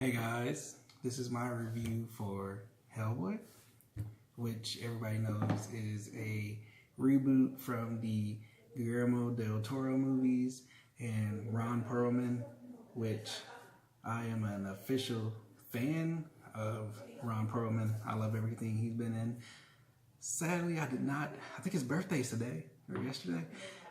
Hey guys, this is my review for Hellboy, which everybody knows is a reboot from the Guillermo del Toro movies and Ron Perlman, which I am an official fan of Ron Perlman. I love everything he's been in. Sadly, I think his birthday's today or yesterday,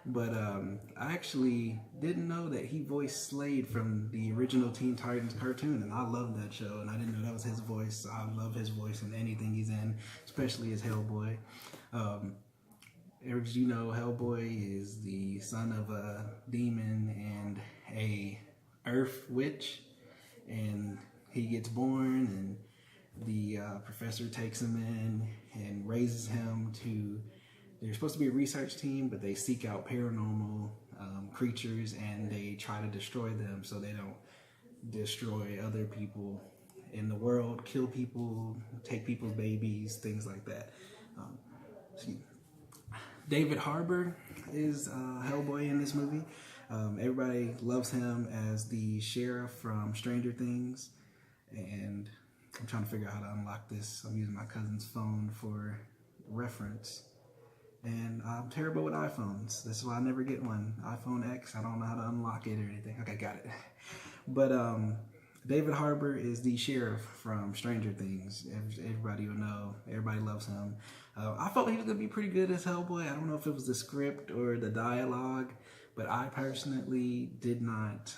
but I actually didn't know that he voiced Slade from the original Teen Titans cartoon, and I love that show, and I didn't know that was his voice. I love his voice in anything he's in, especially as Hellboy. As you know, Hellboy is the son of a demon and a earth witch, and he gets born, and the professor takes him in and raises him to, they're supposed to be a research team, but they seek out paranormal creatures and they try to destroy them so they don't destroy other people in the world, kill people, take people's babies, things like that. David Harbour is Hellboy in this movie. Everybody loves him as the sheriff from Stranger Things, and I'm trying to figure out how to unlock this. I'm using my cousin's phone for reference, and I'm terrible with iPhones. This is why I never get one. iPhone X, I don't know how to unlock it or anything. Okay, got it. But David Harbour is the sheriff from Stranger Things. Everybody will know. Everybody loves him. I felt he was going to be pretty good as Hellboy. I don't know if it was the script or the dialogue, but I personally did not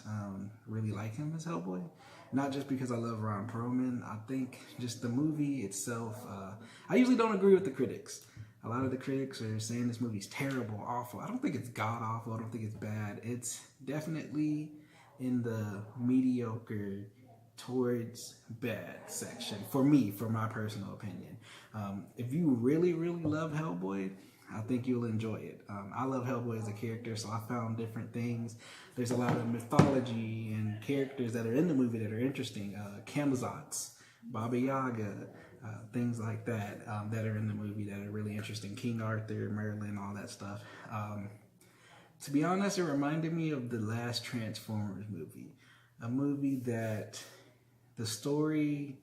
really like him as Hellboy. Not just because I love Ron Perlman. I think just the movie itself, I usually don't agree with the critics. A lot of the critics are saying this movie's terrible, awful. I don't think it's god-awful. I don't think it's bad. It's definitely in the mediocre towards bad section for me, for my personal opinion. If you really, really love Hellboy, I think you'll enjoy it. I love Hellboy as a character, so I found different things. There's a lot of mythology and characters that are in the movie that are interesting. Camazotz, Baba Yaga, things like that that are in the movie that are really interesting. King Arthur, Merlin, all that stuff. To be honest, it reminded me of the last Transformers movie. A movie that the story...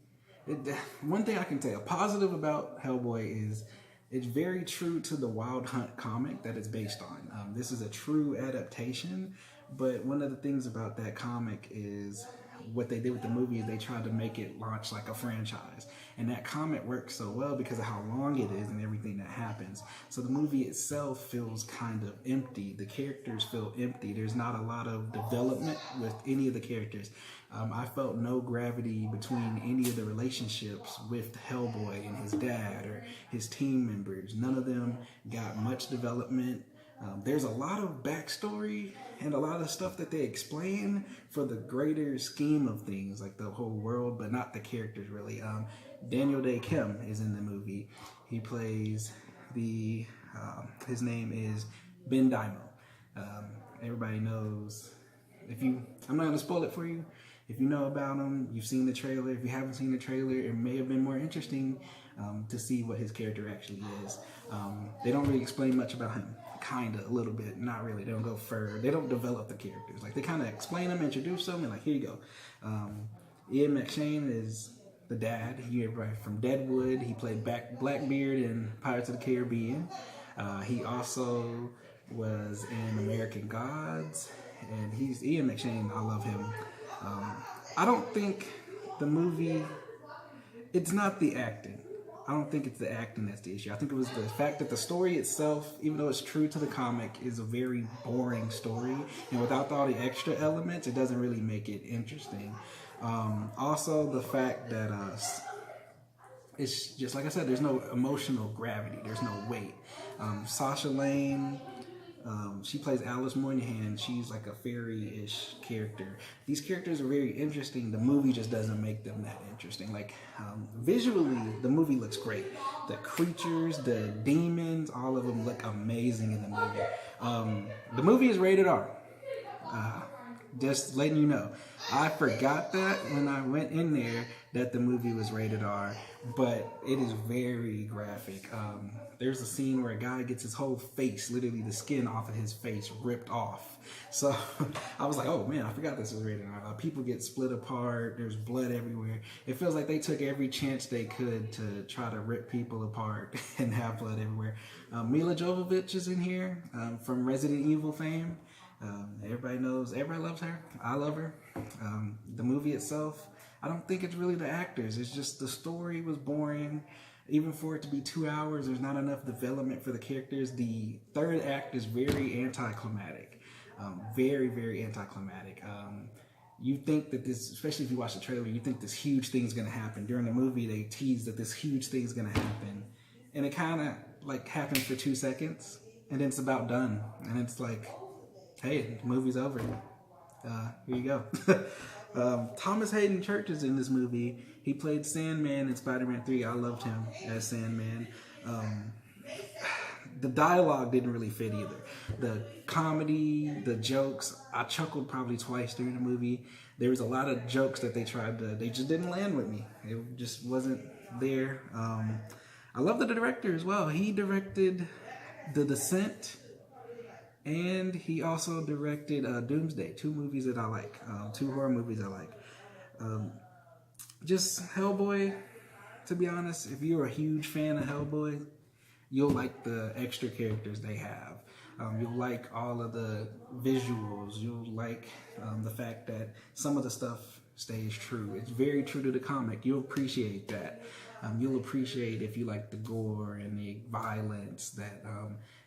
one thing I can tell, positive about Hellboy is it's very true to the Wild Hunt comic that it's based on. This is a true adaptation, but one of the things about that comic is what they did with the movie is they tried to make it launch like a franchise. And that comic works so well because of how long it is and everything that happens. So the movie itself feels kind of empty. The characters feel empty. There's not a lot of development with any of the characters. I felt no gravity between any of the relationships with Hellboy and his dad or his team members. None of them got much development. There's a lot of backstory and a lot of stuff that they explain for the greater scheme of things, like the whole world, but not the characters really. Daniel Dae Kim is in the movie. He plays his name is Ben Daimon. Everybody knows, I'm not going to spoil it for you. If you know about him, you've seen the trailer. If you haven't seen the trailer, it may have been more interesting to see what his character actually is. They don't really explain much about him. Kind of, a little bit, not really. They don't go further. They don't develop the characters. Like, they kind of explain them, introduce them, and like, here you go. Ian McShane is the dad. He's from Deadwood. He played Blackbeard in Pirates of the Caribbean. He also was in American Gods, and he's Ian McShane. I love him. I don't think the movie, it's not the acting. I don't think it's the acting that's the issue. I think it was the fact that the story itself, even though it's true to the comic, is a very boring story. And without all the extra elements, it doesn't really make it interesting. Also, the fact that it's just, like I said, there's no emotional gravity. There's no weight. Sasha Lane... she plays Alice Moynihan. She's like a fairy-ish character. These characters are very interesting. The movie just doesn't make them that interesting. Like, visually, the movie looks great. The creatures, the demons, all of them look amazing in the movie. The movie is rated R. Just letting you know. I forgot that when I went in there that the movie was rated R, but it is very graphic. There's a scene where a guy gets his whole face, literally the skin off of his face, ripped off. So I was like, oh man, I forgot this was rated R. People get split apart. There's blood everywhere. It feels like they took every chance they could to try to rip people apart and have blood everywhere. Mila Jovovich is in here from Resident Evil fame. Everybody knows, everybody loves her. I love her. The movie itself, I don't think it's really the actors. It's just the story was boring. Even for it to be 2 hours, there's not enough development for the characters. The third act is very anticlimactic. Very, very anticlimactic. You think that this, especially if you watch the trailer, you think this huge thing's going to happen. During the movie, they tease that this huge thing's going to happen. And it kind of like happens for 2 seconds. And then it's about done. And it's like, hey, the movie's over. Here you go. Thomas Hayden Church is in this movie. He played Sandman in Spider-Man 3. I loved him as Sandman. The dialogue didn't really fit either. The comedy, the jokes, I chuckled probably twice during the movie. There was a lot of jokes that they just didn't land with me. It just wasn't there. I love the director as well. He directed The Descent, and he also directed Doomsday, 2 movies that I like, 2 horror movies I like. Just Hellboy, to be honest, if you're a huge fan of Hellboy, you'll like the extra characters they have. You'll like all of the visuals. You'll like the fact that some of the stuff stays true. It's very true to the comic. You'll appreciate that. You'll appreciate if you like the gore and the violence that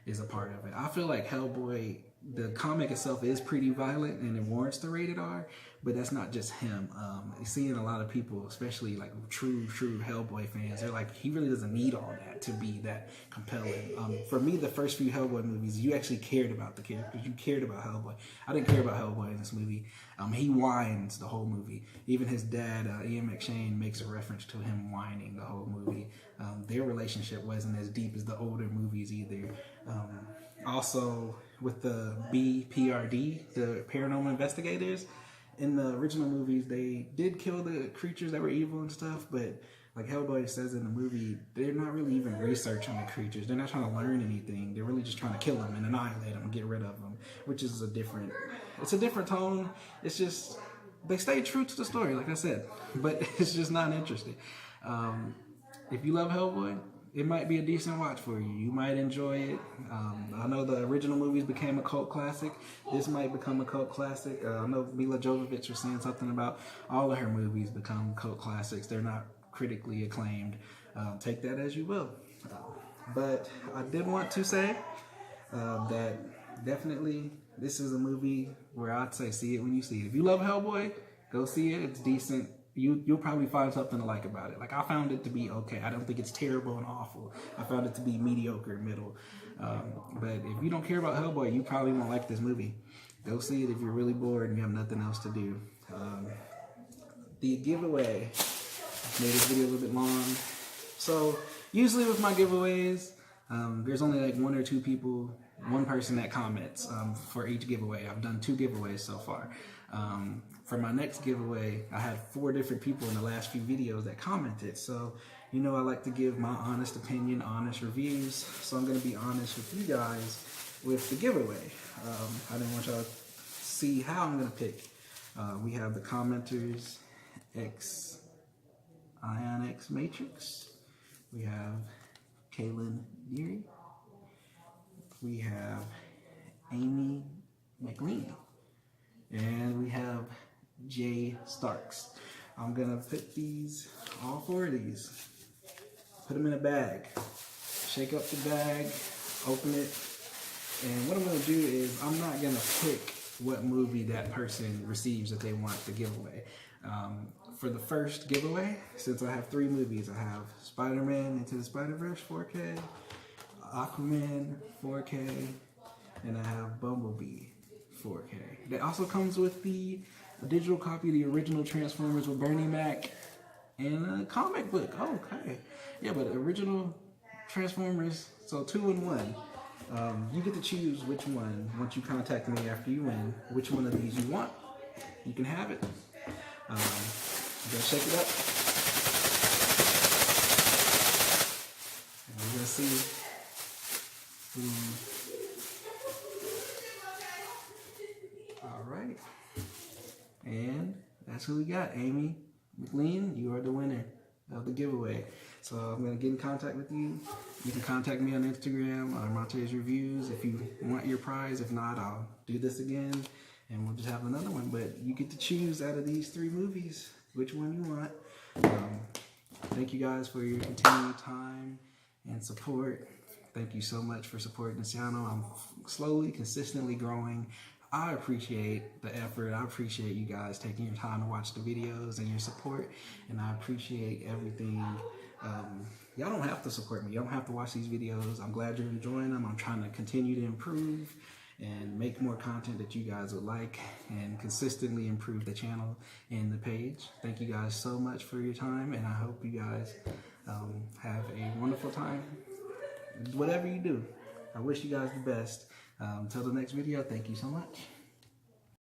is a part of it. I feel like Hellboy, the comic itself is pretty violent and it warrants the rated R, but that's not just him. Seeing a lot of people, especially like true Hellboy fans, they're like, he really doesn't need all that to be that compelling. For me, the first few Hellboy movies, you actually cared about the characters. You cared about Hellboy. I didn't care about Hellboy in this movie. He whines the whole movie. Even his dad, Ian McShane, makes a reference to him whining the whole movie. Their relationship wasn't as deep as the older movies either. Also, with the BPRD, the paranormal investigators, in the original movies, they did kill the creatures that were evil and stuff, but like Hellboy says in the movie, they're not really even researching the creatures. They're not trying to learn anything. They're really just trying to kill them and annihilate them and get rid of them, which is a different tone. It's just, they stay true to the story, like I said, but it's just not interesting. If you love Hellboy, it might be a decent watch for you. You might enjoy it. I know the original movies became a cult classic. This might become a cult classic. I know Mila Jovovich was saying something about all of her movies become cult classics. They're not critically acclaimed. Take that as you will. But I did want to say that definitely this is a movie where I'd say see it when you see it. If you love Hellboy, go see it. It's decent. You'll probably find something to like about it. Like, I found it to be okay. I don't think it's terrible and awful. I found it to be mediocre, middle. But if you don't care about Hellboy, you probably won't like this movie. Go see it if you're really bored and you have nothing else to do. The giveaway, made this video a little bit long. So usually with my giveaways, there's only like 1 or 2 people, 1 person that comments for each giveaway. I've done 2 giveaways so far. For my next giveaway, I had 4 different people in the last few videos that commented. So, you know, I like to give my honest opinion, honest reviews. So I'm going to be honest with you guys with the giveaway. I didn't want y'all to see how I'm going to pick. We have the commenters, Ionx Matrix. We have Kaylin Deary. We have Amy McLean. And we have Jay Starks. I'm gonna put these, all 4 of these, put them in a bag, shake up the bag, open it, and what I'm gonna do is I'm not gonna pick what movie that person receives that they want the giveaway. For the first giveaway, since I have 3 movies, I have Spider-Man Into the Spider-Verse 4K, Aquaman 4K, and I have Bumblebee 4K. That also comes with the digital copy of the original Transformers with Bernie Mac and a comic book. Oh, okay. Yeah, but original Transformers, so 2 in 1. You get to choose which one, once you contact me after you win, which one of these you want. you can have it. I'm gonna shake it up, and we're gonna see who. All right, and that's who we got. Amy McLean, you are the winner of the giveaway. So I'm gonna get in contact with you. You can contact me on Instagram or Monte's Reviews if you want your prize. If not, I'll do this again and we'll just have another one. But you get to choose out of these 3 movies which one you want. Thank you guys for your continued time and support. Thank you so much for supporting this channel. I'm slowly, consistently growing. I appreciate the effort. I appreciate you guys taking your time to watch the videos and your support. And I appreciate everything. Y'all don't have to support me. You don't have to watch these videos. I'm glad you're enjoying them. I'm trying to continue to improve and make more content that you guys would like and consistently improve the channel and the page. Thank you guys so much for your time, and I hope you guys have a wonderful time. Whatever you do, I wish you guys the best. Until the next video, thank you so much.